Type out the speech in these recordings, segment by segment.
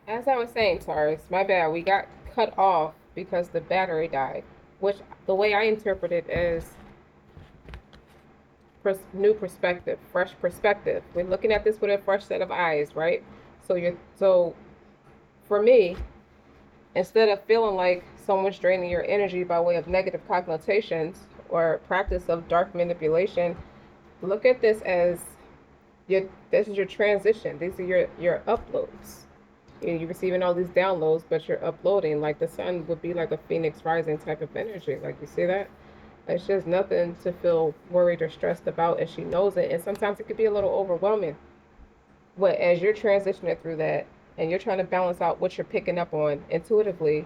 As I was saying, Taurus, my bad, we got cut off because the battery died, which the way I interpret it is new perspective, fresh perspective. We're looking at this with a fresh set of eyes, right? So for me, instead of feeling like someone's draining your energy by way of negative connotations or practice of dark manipulation, look at this as this is your transition. These are your uploads. You're receiving all these downloads, but you're uploading. Like the sun would be like a phoenix rising type of energy. Like you see that? It's just nothing to feel worried or stressed about, and she knows it. And sometimes it could be a little overwhelming. But as you're transitioning through that, and you're trying to balance out what you're picking up on intuitively,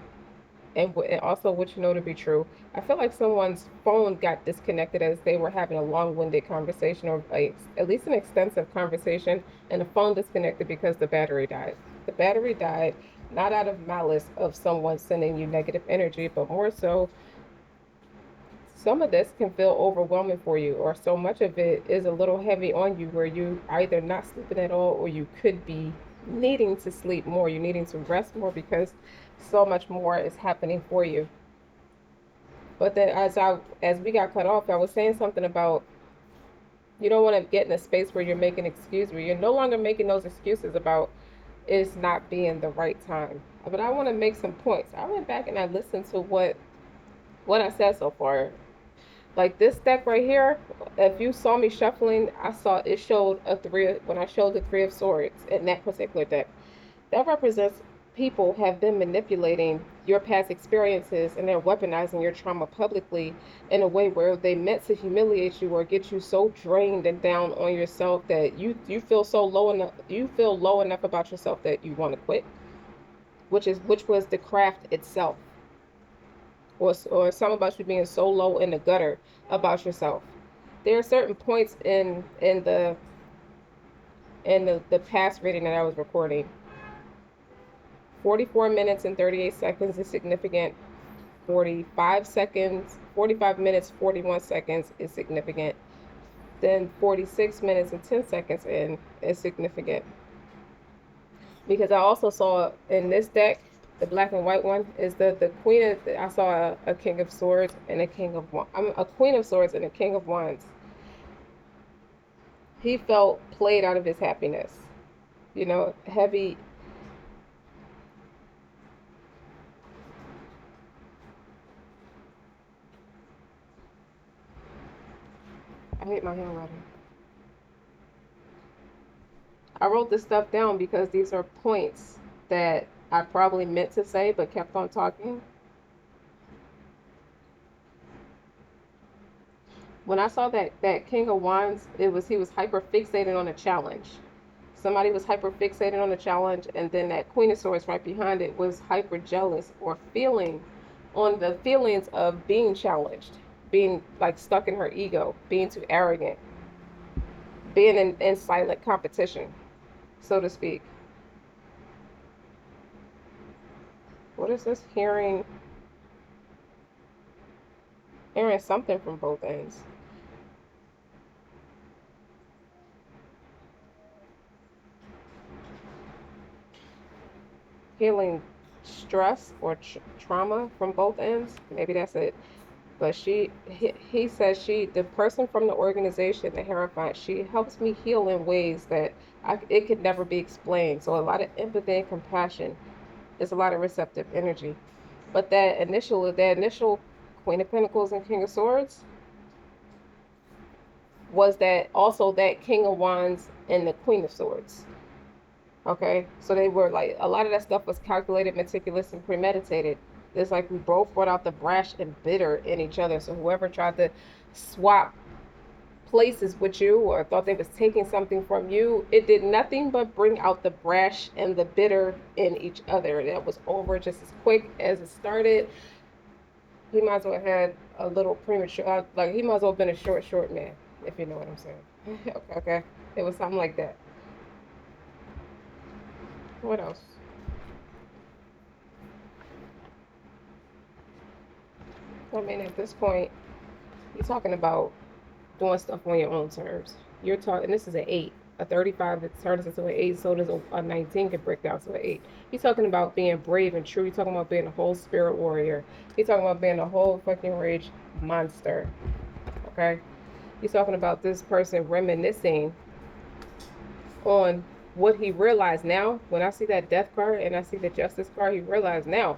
and also what you know to be true. I feel like someone's phone got disconnected as they were having a long-winded conversation, or at least an extensive conversation, and the phone disconnected because the battery died. The battery died not out of malice of someone sending you negative energy, but more so some of this can feel overwhelming for you, or so much of it is a little heavy on you where you either not sleeping at all or you could be needing to sleep more, you're needing to rest more because so much more is happening for you. But then as we got cut off, I was saying something about you don't want to get in a space where you're making excuses, where you're no longer making those excuses about it's not being the right time. But I want to make some points. I went back and I listened to what I said so far. Like this deck right here, if you saw me shuffling, I saw it showed a three when I showed the three of swords in that particular deck. That represents people have been manipulating your past experiences and they're weaponizing your trauma publicly in a way where they meant to humiliate you or get you so drained and down on yourself that you feel so low enough you feel low enough about yourself that you want to quit, which was the craft itself, or some about you being so low in the gutter about yourself. There are certain points in the past reading that I was recording. 44 minutes and 38 seconds is significant. 45 seconds, 45 minutes, 41 seconds is significant. Then 46 minutes and 10 seconds in is significant. Because I also saw in this deck, the black and white one, is the queen of, I saw a king of swords and a king of wands. I'm a queen of swords and a king of wands. He felt played out of his happiness. Heavy. I hate my handwriting. I wrote this stuff down because these are points that I probably meant to say but kept on talking. When I saw that King of Wands, he was hyper fixated on a challenge. Somebody was hyper fixated on a challenge, and then that Queen of Swords right behind it was hyper jealous or feeling on the feelings of being challenged, being like stuck in her ego, being too arrogant, being in silent competition, so to speak. What is this? Hearing something from both ends. Healing stress or trauma from both ends. Maybe that's it. But he says the person from the organization, the Hierophant, she helps me heal in ways that it could never be explained. So a lot of empathy and compassion. There's a lot of receptive energy. But that initial Queen of Pentacles and King of Swords was that also that King of Wands and the Queen of Swords. Okay, so they were like a lot of that stuff was calculated, meticulous, and premeditated. It's like we both brought out the brash and bitter in each other. So whoever tried to swap places with you or thought they was taking something from you, it did nothing but bring out the brash and the bitter in each other. That was over just as quick as it started. He might as well have had a little premature, like he might as well have been a short man, if you know what I'm saying. Okay, it was something like that. What else? I mean, at this point, you're talking about doing stuff on your own terms. You're talking. This is an eight. A 35 that turns into an 8, so does a 19 can break down to an 8. He's talking about being brave and true. He's talking about being a whole spirit warrior. He's talking about being a whole fucking rage monster. Okay? He's talking about this person reminiscing on what he realized now. When I see that death card and I see the justice card, he realized now.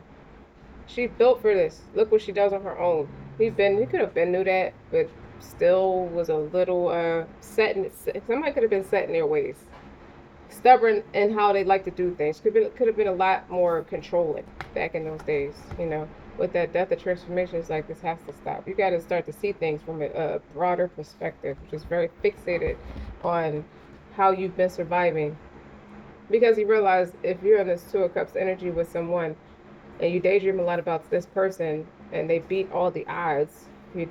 She's built for this. Look what she does on her own. He could have been knew that, but still was a little set in. Somebody could have been set in their ways, stubborn in how they like to do things. Could have been a lot more controlling back in those days. You know, with that death of transformation, it's like this has to stop. You got to start to see things from a broader perspective, which is very fixated on how you've been surviving. Because you realize if you're in this Two of Cups energy with someone and you daydream a lot about this person and they beat all the odds, it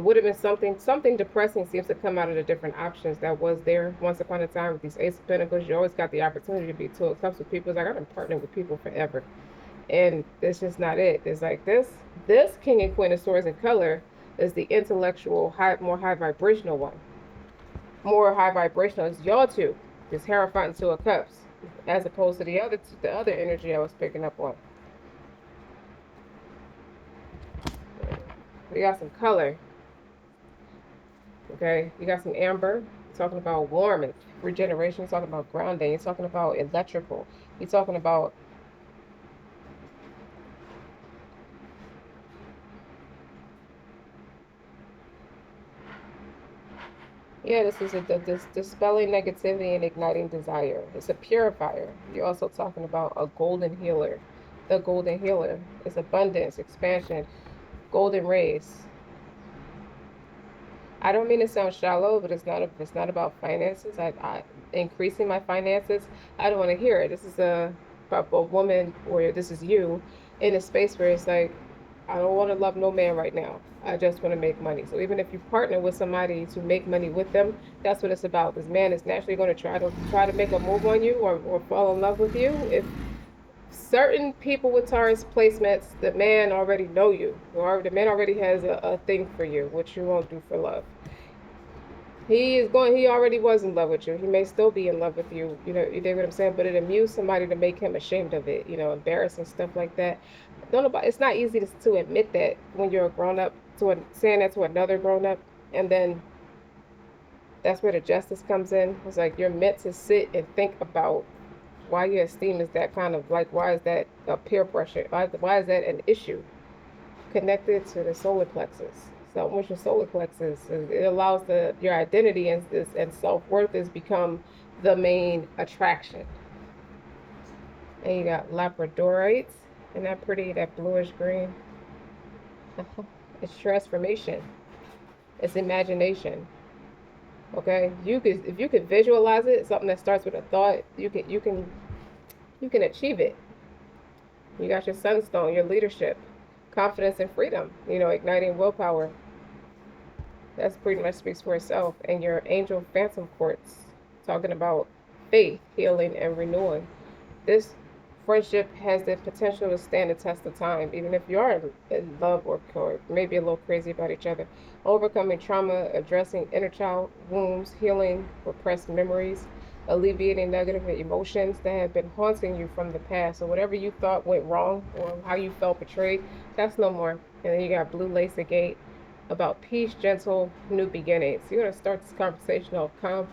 would have been something depressing seems to come out of the different options that was there once upon a time with these Ace of Pentacles. You always got the opportunity to be Two of Cups with people. It's like I've been partnering with people forever, and it's just not it. It's like this King and Queen of Swords in color is the intellectual, more high vibrational one. More high vibrational is y'all two, this Hierophant Two of Cups, as opposed to the other energy I was picking up on. We got some color. Okay, you got some amber. You're talking about warm and regeneration. You're talking about grounding. You're talking about electrical. You're talking about this is this dispelling negativity and igniting desire. It's a purifier. You're also talking about a golden healer. The golden healer is abundance, expansion, golden rays. I don't mean to sound shallow, but it's not about finances. I increasing my finances. I don't want to hear it. This is a woman, or this is you in a space where it's like, I don't want to love no man right now. I just want to make money. So even if you partner with somebody to make money with them, that's what it's about. This man is naturally going to try to make a move on you or fall in love with you. If certain people with Taurus placements, the man already know you, or the man already has a thing for you, which you won't do for love. He already was in love with you. He may still be in love with you. You know, you dig what I'm saying? But it amused somebody to make him ashamed of it, embarrassing stuff like that. It's not easy to admit that when you're a grown up, saying that to another grown up, and then that's where the justice comes in. It's like you're meant to sit and think about why your esteem is that kind of like, why is that a peer pressure? Why is that an issue? Connected to the solar plexus. So once your solar plexus, it allows your identity and self-worth has become the main attraction. And you got labradorites, and that pretty, that bluish green. It's transformation. It's imagination. Okay, if you could visualize it, something that starts with a thought, you can achieve it. You got your sunstone, your leadership, confidence and freedom, igniting willpower. That's pretty much speaks for itself. And your angel phantom quartz, talking about faith, healing, and renewing. This friendship has the potential to stand the test of time, even if you are in love or maybe a little crazy about each other. Overcoming trauma, addressing inner child wounds, healing repressed memories, alleviating negative emotions that have been haunting you from the past. So whatever you thought went wrong or how you felt betrayed, that's no more. And then you got blue lace agate, about peace, gentle, new beginnings. You're going to start this conversation off calm,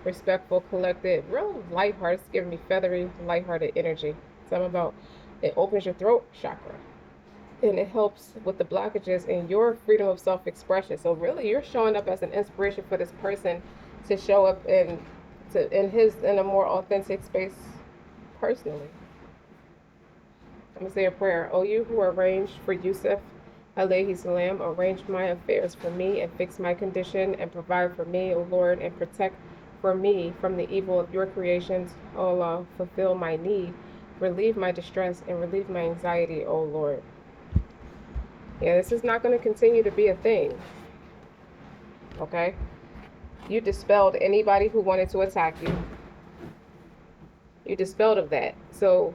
respectful, collected, real lighthearted. It's giving me feathery, lighthearted energy. Something about it opens your throat chakra. And it helps with the blockages in your freedom of self-expression. So really, you're showing up as an inspiration for this person to show up in a more authentic space personally. I'm going to say a prayer. O you who arranged for Yusuf alayhi salam, arrange my affairs for me and fix my condition and provide for me, O Lord, and protect for me from the evil of your creations. O Allah, fulfill my need, relieve my distress, and relieve my anxiety, O Lord. Yeah, this is not going to continue to be a thing. Okay? You dispelled anybody who wanted to attack you. You dispelled of that. So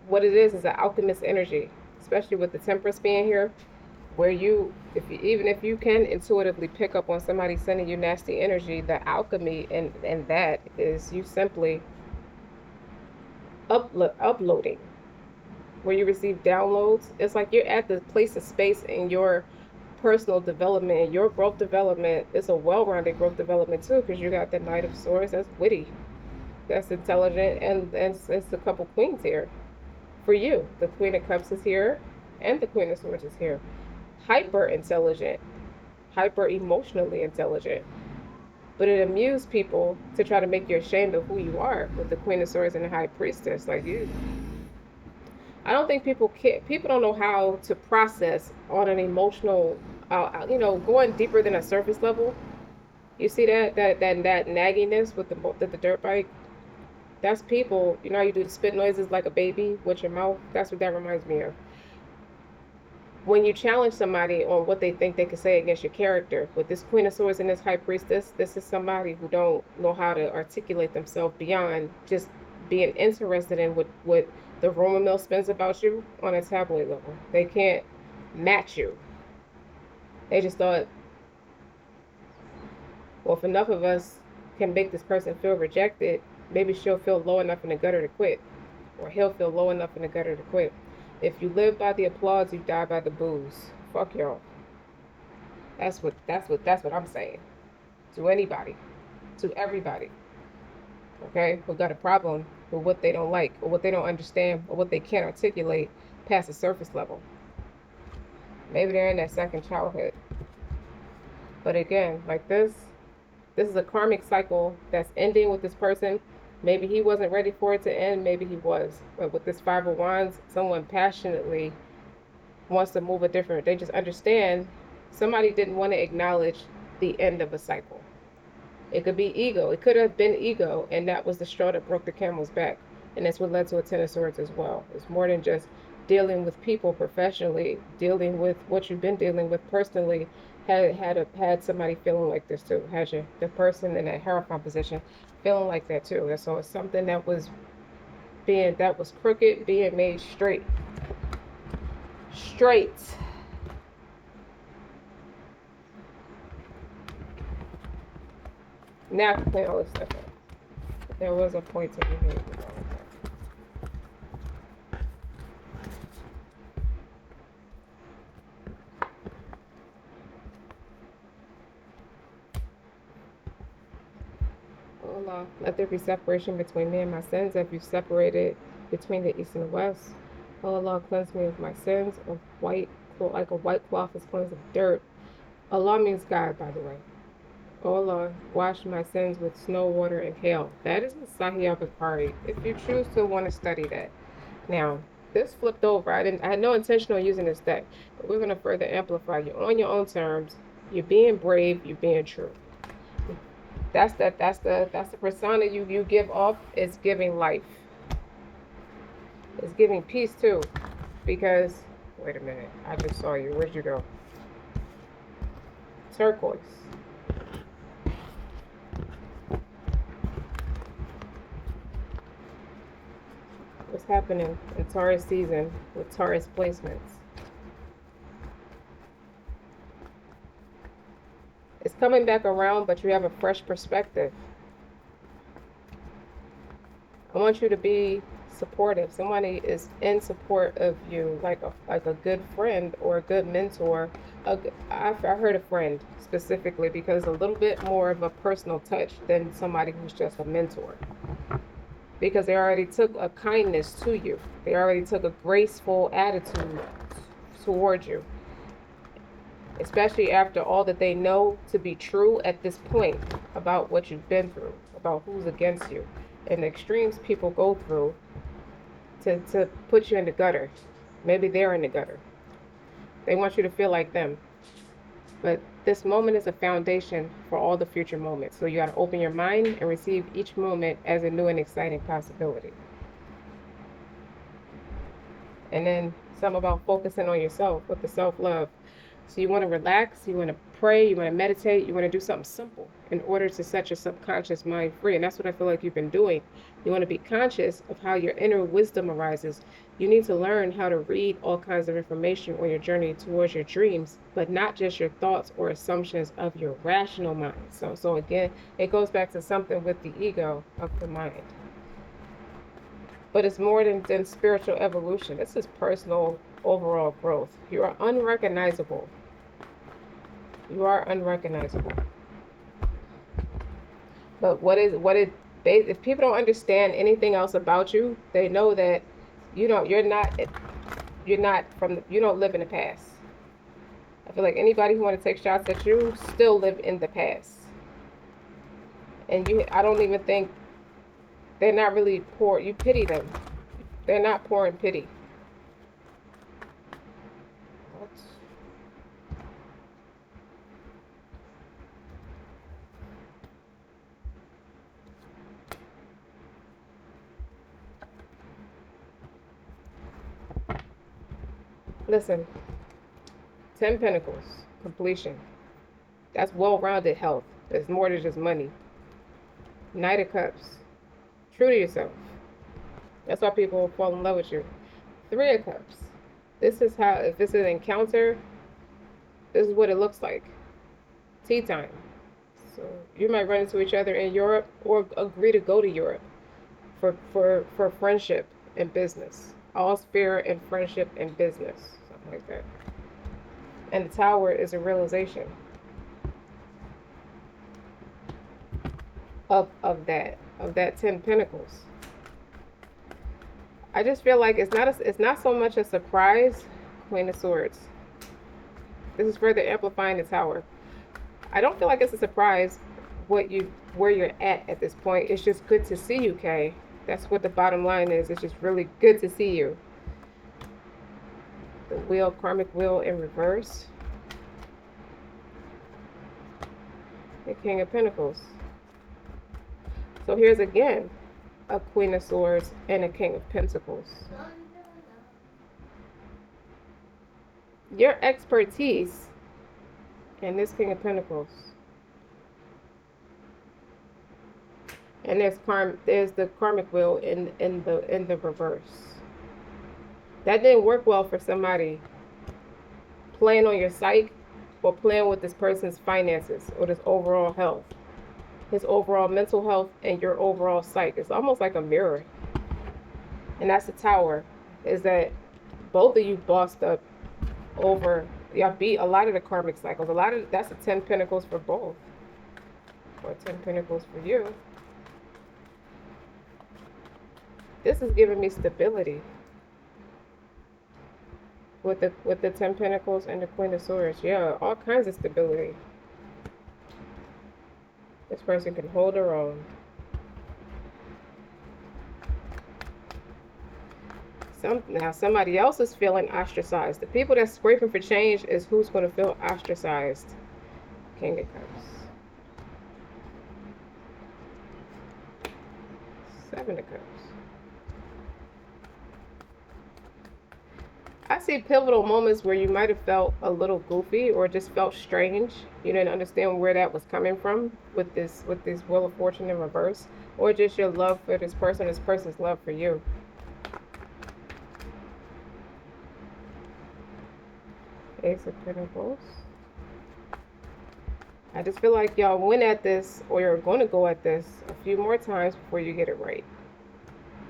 what it is an alchemist energy, especially with the Temperance being here. where even if you can intuitively pick up on somebody sending you nasty energy, the alchemy and that is you simply uploading. Where you receive downloads, it's like you're at the place of space in your personal development and your growth development. It's a well-rounded growth development too, because you got the Knight of Swords, that's witty, that's intelligent, and it's a couple queens here for you. The Queen of Cups is here, and the Queen of Swords is here. Hyper intelligent, hyper emotionally intelligent. But it amused people to try to make you ashamed of who you are with the Queen of Swords and the High Priestess. Like you, I don't think people don't know how to process on an emotional, going deeper than a surface level. You see that nagginess with the dirt bike. That's people. You know how you do the spit noises like a baby with your mouth. That's what that reminds me of. When you challenge somebody on what they think they could say against your character, with this Queen of Swords and this High Priestess, this is somebody who don't know how to articulate themselves beyond just being interested in what the rumor mill spins about you on a tabloid level. They can't match you. They just thought, well, if enough of us can make this person feel rejected, maybe she'll feel low enough in the gutter to quit, or he'll feel low enough in the gutter to quit. If you live by the applause, you die by the booze. Fuck y'all. That's what I'm saying. To anybody. To everybody. Okay? Who got a problem with what they don't like, or what they don't understand, or what they can't articulate past the surface level. Maybe they're in that second childhood. But again, like this is a karmic cycle that's ending with this person. Maybe he wasn't ready for it to end, maybe he was. But with this Five of Wands, someone passionately wants to move they just understand somebody didn't want to acknowledge the end of a cycle. It could be ego. It could have been ego, and that was the straw that broke the camel's back. And that's what led to a Ten of Swords as well. It's more than just dealing with people professionally, dealing with what you've been dealing with personally. Had somebody feeling like this too. Had the person in that Hierophant position feeling like that too. And so it's something that was crooked being made straight. Straight. Now I can clean all this stuff up. There was a point to be made with all of that. Oh Allah, let there be separation between me and my sins. If you separated between the east and the west, oh Allah, cleanse me of my sins of white, like a white cloth is cleansed of dirt. Allah means God, by the way. Oh Allah, wash my sins with snow, water, and hail. That is the Sahih Bukhari, if you choose to want to study that. Now, this flipped over. I had no intention on using this deck, but we're going to further amplify you on your own terms. You're being brave, you're being true. That's the persona you give off. It's giving life. It's giving peace too. Because wait a minute, I just saw you. Where'd you go? Turquoise. What's happening in Taurus season with Taurus placements? It's coming back around, but you have a fresh perspective. I want you to be supportive. Somebody is in support of you, like a good friend or a good mentor. I heard a friend specifically because a little bit more of a personal touch than somebody who's just a mentor. Because they already took a kindness to you. They already took a graceful attitude towards you. Especially after all that they know to be true at this point about what you've been through, about who's against you, and the extremes people go through to put you in the gutter. Maybe they're in the gutter. They want you to feel like them. But this moment is a foundation for all the future moments. So you got to open your mind and receive each moment as a new and exciting possibility. And then some about focusing on yourself with the self-love. So you want to relax, you want to pray, you want to meditate, you want to do something simple in order to set your subconscious mind free. And that's what I feel like you've been doing. You want to be conscious of how your inner wisdom arises. You need to learn how to read all kinds of information on your journey towards your dreams, but not just your thoughts or assumptions of your rational mind. So again, it goes back to something with the ego of the mind. But it's more than spiritual evolution. This is personal overall growth. You are unrecognizable. You are unrecognizable. But if people don't understand anything else about you, they know that you don't live in the past. I feel like anybody who want to take shots at you still live in the past. And I don't even think they're not really poor. You pity them. They're not poor in pity. What? Listen, 10 Pentacles, completion. That's well-rounded health. There's more than just money. Knight of Cups. True to yourself. That's why people fall in love with you. 3 of Cups. This is how, if this is an encounter, this is what it looks like. Tea time. So you might run into each other in Europe or agree to go to Europe for friendship and business. All sphere and friendship and business. Something like that. And the Tower is a realization of that 10 Pentacles. I just feel like it's not so much a surprise, Queen of Swords. This is further amplifying the Tower. I don't feel like it's a surprise where you're at this point. It's just good to see you, Kay. That's what the bottom line is. It's just really good to see you. The wheel, karmic wheel in reverse. The King of Pentacles. So here's again a Queen of Swords and a King of Pentacles. Your expertise and this King of Pentacles. And there's the karmic wheel in the reverse. That didn't work well for somebody playing on your psyche or playing with this person's finances or this overall health. His overall mental health and your overall psyche. It's almost like a mirror. And that's the Tower. Is that both of you bossed up over, y'all beat a lot of the karmic cycles. That's the 10 Pentacles for both. Or 10 Pentacles for you. This is giving me stability. With the 10 Pentacles and the Queen of Swords. Yeah, all kinds of stability. This person can hold their own. Now somebody else is feeling ostracized. The people that's scraping for change is who's going to feel ostracized. King of Cups. 7 of Cups. I see pivotal moments where you might have felt a little goofy or just felt strange. You didn't understand where that was coming from with this Wheel of Fortune in reverse, or just your love for this person's love for you. Ace of Pentacles. I just feel like y'all went at this, or you're going to go at this a few more times before you get it right.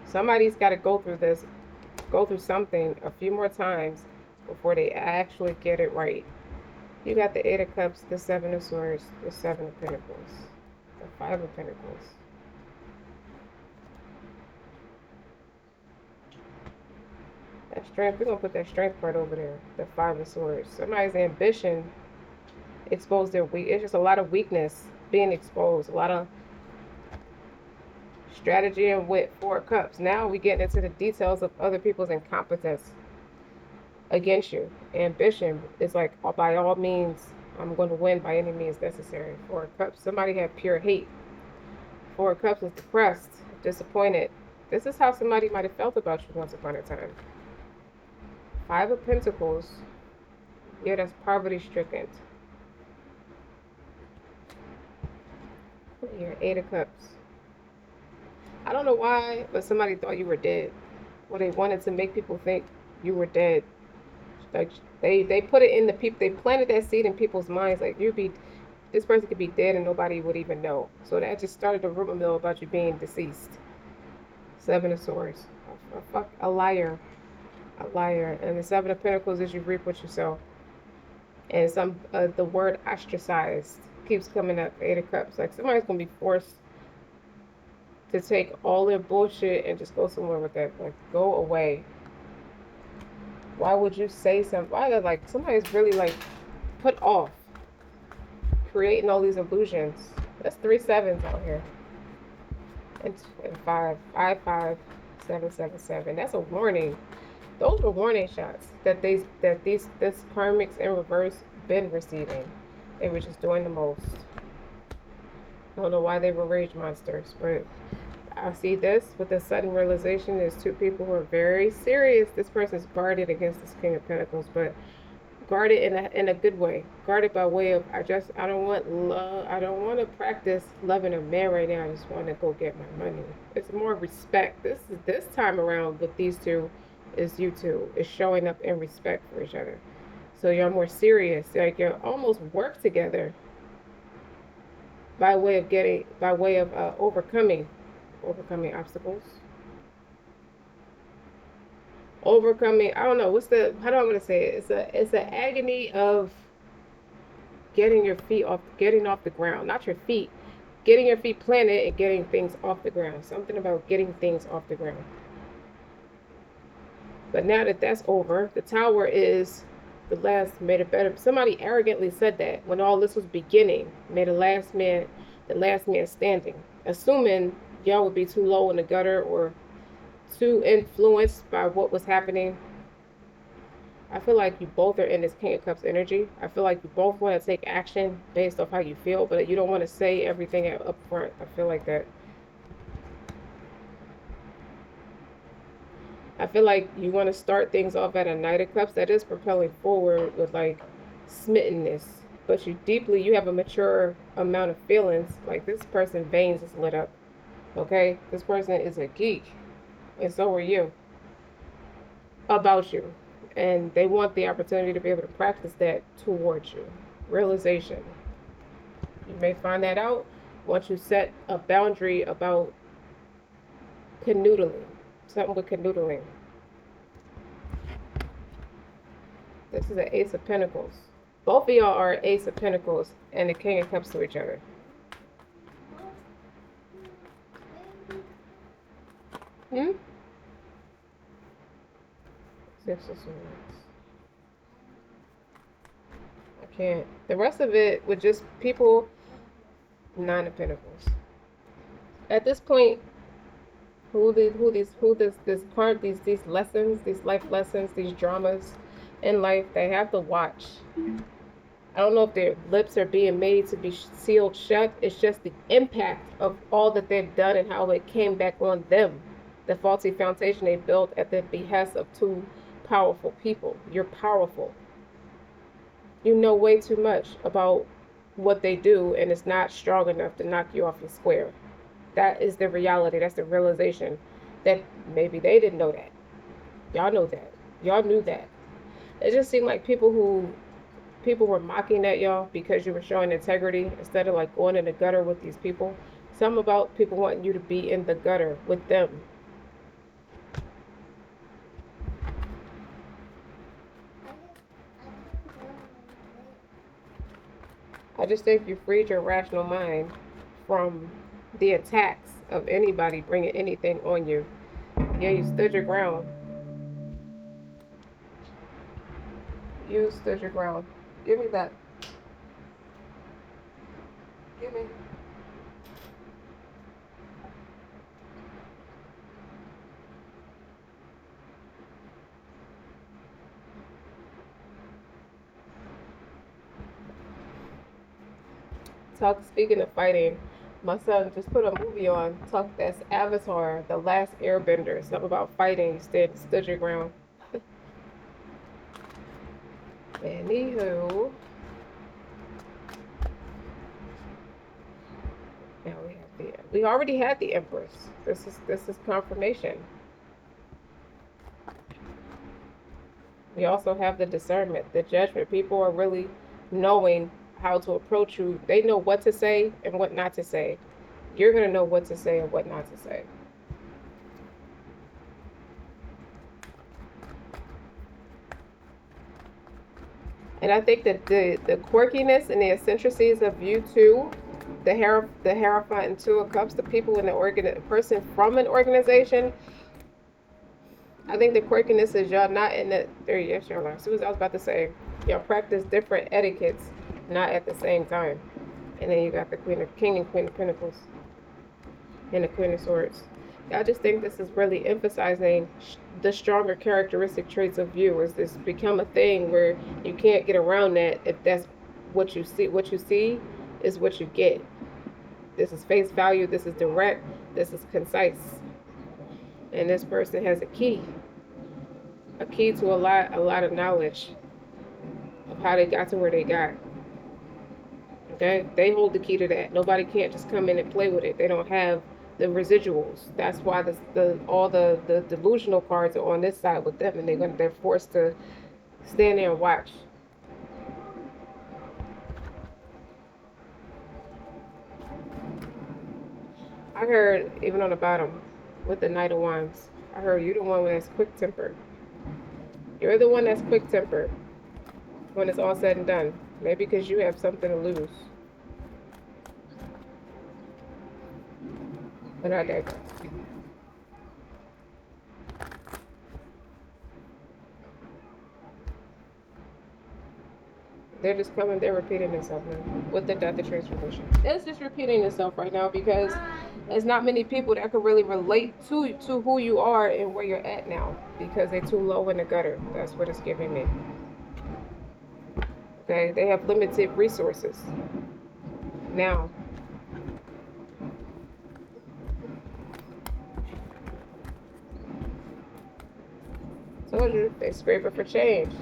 Somebody's got to go through something a few more times before they actually get it right. You got the 8 of Cups, the 7 of Swords, the 7 of Pentacles, the 5 of Pentacles. That strength, we're going to put that strength part over there, the 5 of Swords. Somebody's ambition exposed their weak. It's just a lot of weakness being exposed, a lot of strategy and wit. 4 of Cups. Now we get into the details of other people's incompetence against you. Ambition is like, by all means, I'm going to win by any means necessary. 4 of Cups. Somebody had pure hate. 4 of Cups is depressed, disappointed. This is how somebody might have felt about you once upon a time. 5 of Pentacles. Yeah, that's poverty stricken. Your 8 of Cups. I don't know why, but somebody thought you were dead. Well, they wanted to make people think you were dead. Like they put it in the people. They planted that seed in people's minds. Like you'd be, this person could be dead and nobody would even know. So that just started a rumor mill about you being deceased. 7 of Swords. A liar. A liar. And the 7 of Pentacles is you reap what you sow. And the word ostracized keeps coming up. 8 of Cups. Like somebody's gonna be forced to take all their bullshit and just go somewhere with that. Like go away. Why would you say something? Why like somebody's really like put off creating all these illusions? That's 3 sevens out here. And 5. 5, 5, 7, 7, 7. That's a warning. Those were warning shots that this karmics in reverse been receiving. They were just doing the most. I don't know why they were rage monsters, but I see this with the sudden realization. There's 2 people who are very serious. This person's guarded against this King of Pentacles, but guarded in a good way. Guarded by way of I don't want love. I don't want to practice loving a man right now. I just want to go get my money. It's more respect. This time around with these two is you two is showing up in respect for each other. So you're more serious. Like you're almost work together by way of overcoming obstacles. Overcoming, I don't know what's the how do I want to say it. It's an agony of getting off the ground, not your feet, getting your feet planted and getting things off the ground. Something about getting things off the ground. But now that that's over, the Tower is the last made it better. Somebody arrogantly said that when all this was beginning, made the last man standing, assuming y'all would be too low in the gutter or too influenced by what was happening. I feel like you both are in this King of Cups energy. I feel like you both want to take action based off how you feel, but you don't want to say everything up front. I feel like that. I feel like you want to start things off at a Knight of Cups that is propelling forward with like smittenness, but you have a mature amount of feelings. Like this person's veins is lit up. Okay, this person is a geek, and so are you about you. And they want the opportunity to be able to practice that towards you. Realization. You may find that out once you set a boundary about canoodling. Something with canoodling. This is an Ace of Pentacles. Both of y'all are Ace of Pentacles and the King of Cups to each other. Hmm? 6 of Swords. I can't. The rest of it with just people. 9 of Pentacles. At this point, these lessons, these life lessons, these dramas in life, they have to watch. I don't know if their lips are being made to be sealed shut. It's just the impact of all that they've done and how it came back on them. The faulty foundation they built at the behest of 2 powerful people. You're powerful. You know way too much about what they do, and it's not strong enough to knock you off your square. That is the reality. That's the realization that maybe they didn't know that. Y'all know that. Y'all knew that. It just seemed like people were mocking at y'all because you were showing integrity instead of like going in the gutter with these people. Something about people wanting you to be in the gutter with them. I just think you freed your rational mind from the attacks of anybody bringing anything on you. Yeah, you stood your ground. You stood your ground. Give me that. Give me. Speaking of fighting, my son just put a movie on. That's Avatar, The Last Airbender. Something about fighting. You stood your ground. Anywho, now we already had the Empress. This is confirmation. We also have the discernment, the judgment. People are really knowing how to approach you. They know what to say and what not to say. You're going to know what to say and what not to say. And I think that the quirkiness and the eccentricities of you two, the Hierophant and Two of Cups, the people in the person from an organization, I think the quirkiness is y'all not in the there. Yes, y'all are. As soon as I was about to say, y'all practice different etiquettes, not at the same time. And then you got the King and Queen of Pentacles, and the Queen of Swords. I just think this is really emphasizing the stronger characteristic traits of you. Is this become a thing where you can't get around that if that's what you see. What you see is what you get. This is face value. This is direct. This is concise. And this person has a key to a lot of knowledge of how they got to where they got. Okay, they hold the key to that. Nobody can't just come in and play with it. They don't have the residuals. That's why all the delusional cards are on this side with them, and they're forced to stand there and watch. I heard even on the bottom with the Knight of Wands, I heard you're the one that's quick tempered. You're the one that's quick tempered when it's all said and done. Maybe because you have something to lose. But I digress. They're just coming, they're repeating themselves now with the Death of Transformation. It's just repeating itself right now because there's not many people that can really relate to who you are and where you're at now because they're too low in the gutter. That's what it's giving me. Okay, they have limited resources now. Told you, they scraping for change.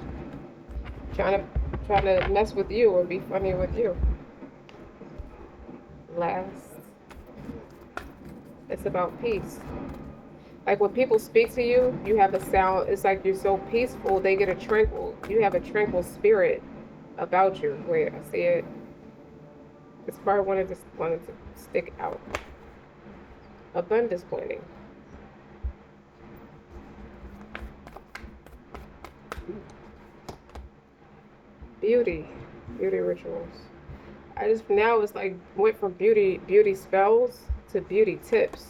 Trying to mess with you or be funny with you. Last, it's about peace. Like when people speak to you, you have a sound. It's like you're so peaceful. They get you have a tranquil spirit about you. Wait, I see it. This part wanted to stick out. Abundance pointing. Beauty rituals. I just now it's like went from beauty spells to beauty tips.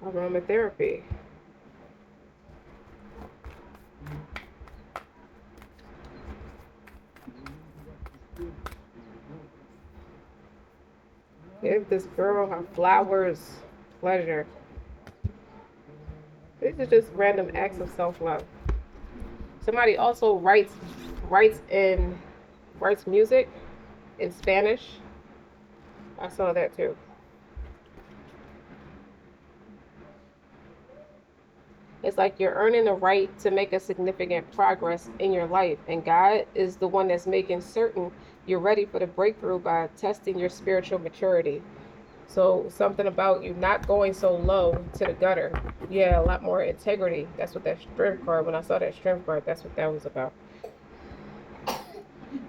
Aromatherapy. Give this girl her flowers. Pleasure. These are just random acts of self-love. Somebody also writes music in Spanish. I saw that too. It's like you're earning the right to make a significant progress in your life, and God is the one that's making certain you're ready for the breakthrough by testing your spiritual maturity. So something about you not going so low to the gutter. Yeah, a lot more integrity. That's what that strength card, when I saw that strength card, that's what that was about.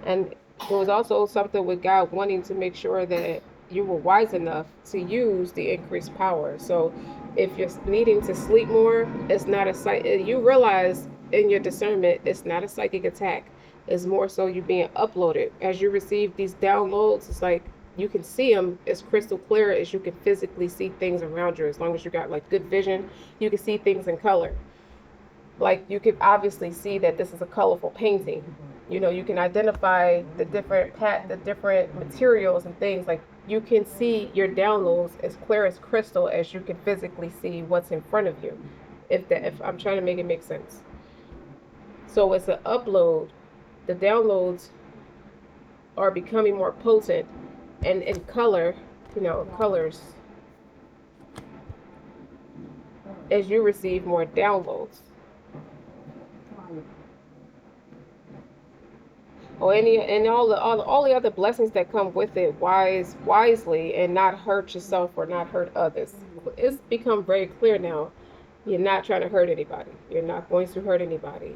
And there was also something with God wanting to make sure that you were wise enough to use the increased power. So if you're needing to sleep more, it's not you realize in your discernment, it's not a psychic attack. It's more so you being uploaded. As you receive these downloads, it's like you can see them as crystal clear as you can physically see things around you. As long as you got like good vision, you can see things in color. Like you can obviously see that this is a colorful painting. You know, you can identify the different materials and things. Like you can see your downloads as clear as crystal as you can physically see what's in front of you. If I'm trying to make it make sense. So it's an upload. The downloads are becoming more potent and in color, colors as you receive more downloads. or any and all the other blessings that come with it, wisely, and not hurt yourself or not hurt others. It's become very clear now. You're not trying to hurt anybody. You're not going to hurt anybody.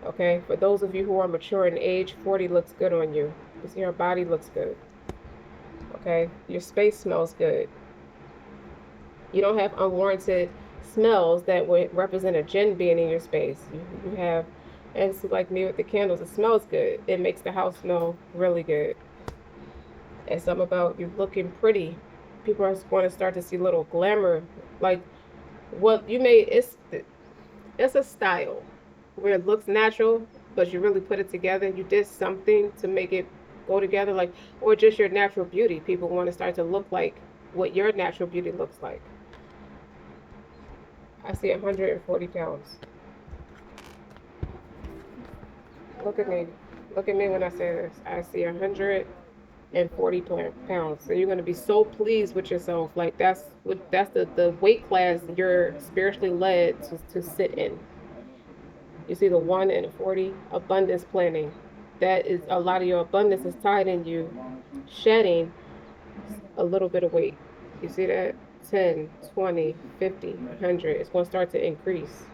Okay? For those of you who are mature in age, 40 looks good on you. You see, your body looks good. Okay? Your space smells good. You don't have unwarranted smells that would represent a jinn being in your space. You have, and it's like me with the candles, it smells good. It makes the house smell really good. And something about you looking pretty. People are going to start to see little glamour. Like what you made, it's a style where it looks natural, but you really put it together. You did something to make it go together, like, or just your natural beauty. People want to start to look like what your natural beauty looks like. I see 140 pounds. Look at me. Look at me when I say this. I see 140 pounds. So you're going to be so pleased with yourself. Like that's the weight class you're spiritually led to sit in. You see the 1 and the 40, abundance planning. That is a lot of your abundance is tied in you shedding a little bit of weight. You see that? 10, 20, 50, 100. It's going to start to increase.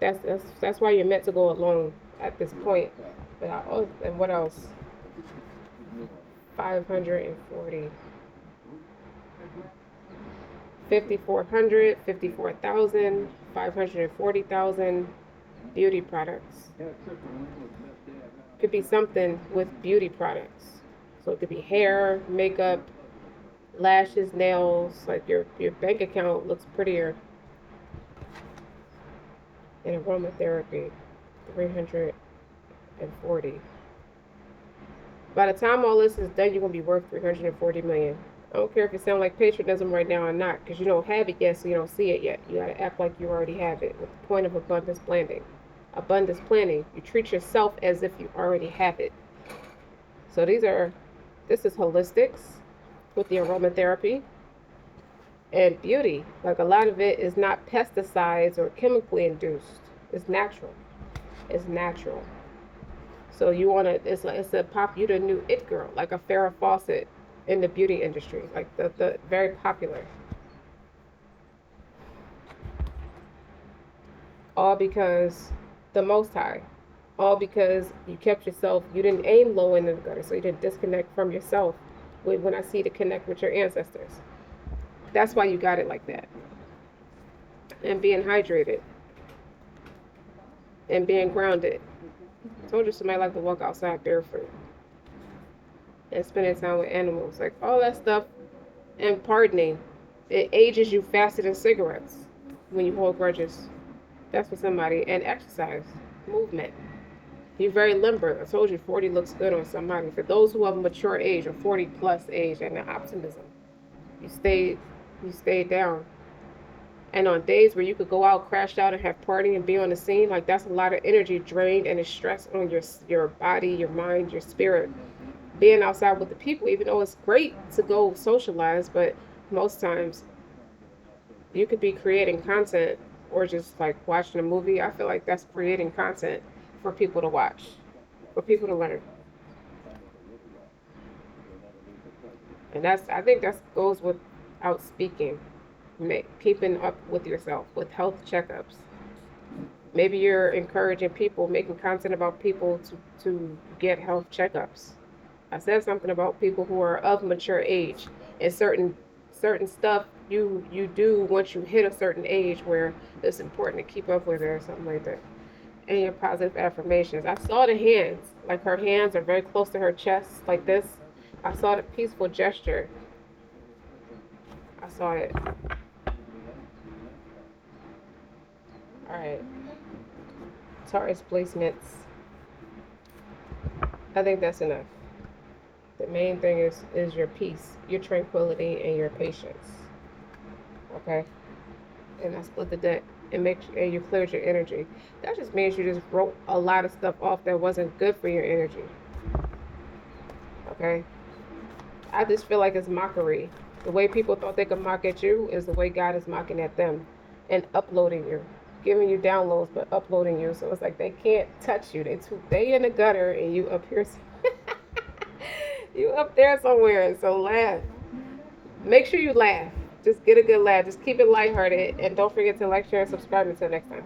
That's why you're meant to go alone at this point. And what else? 540. 5,400, 54,000, 540,000 beauty products. Could be something with beauty products. So it could be hair, makeup, lashes, nails. Like your bank account looks prettier. And aromatherapy, 340. By the time all this is done, you're gonna be worth 340 million. I don't care if it sounds like patriotism right now or not, because you don't have it yet, so you don't see it yet. You gotta act like you already have it. With the point of abundance planning. Abundance planning, you treat yourself as if you already have it. So this is holistics with the aromatherapy and beauty. Like a lot of it is not pesticides or chemically induced. It's natural. It's natural. So you want to, it's a pop, you the new it girl, like a Farrah Fawcett in the beauty industry, like the very popular. All because the Most High. All because you kept yourself, you didn't aim low in the gutter, so you didn't disconnect from yourself when I see to connect with your ancestors. That's why you got it like that. And being hydrated. And being grounded. I told you somebody like to walk outside barefoot. And spending time with animals. Like all that stuff. And pardoning. It ages you faster than cigarettes when you hold grudges. That's for somebody. And exercise. Movement. You're very limber. I told you 40 looks good on somebody. For those who have a mature age or 40 plus age and the optimism. You stay down. And on days where you could go out, crash out, and have party and be on the scene, like that's a lot of energy drained and it's stress on your body, your mind, your spirit. Being outside with the people, even though it's great to go socialize, but most times you could be creating content or just like watching a movie. I feel like that's creating content for people to watch, for people to learn. And I think that goes without speaking. Keeping up with yourself, with health checkups. Maybe you're encouraging people, making content about people to get health checkups. I said something about people who are of mature age and certain stuff you do once you hit a certain age where it's important to keep up with it or something like that. And your positive affirmations. I saw the hands, like her hands are very close to her chest, like this. I saw the peaceful gesture. I saw it. All right. TAURUS placements. I think that's enough. The main thing is your peace, your tranquility, and your patience. Okay? And I split the deck and you cleared your energy. That just means you just wrote a lot of stuff off that wasn't good for your energy. Okay? I just feel like it's mockery. The way people thought they could mock at you is the way God is mocking at them and uploading you. giving you downloads but uploading you. So it's like they can't touch you. They in the gutter and you up here. You up there somewhere. So laugh. Make sure you laugh. Just get a good laugh. Just keep it lighthearted and don't forget to like, share, and subscribe. Until next time.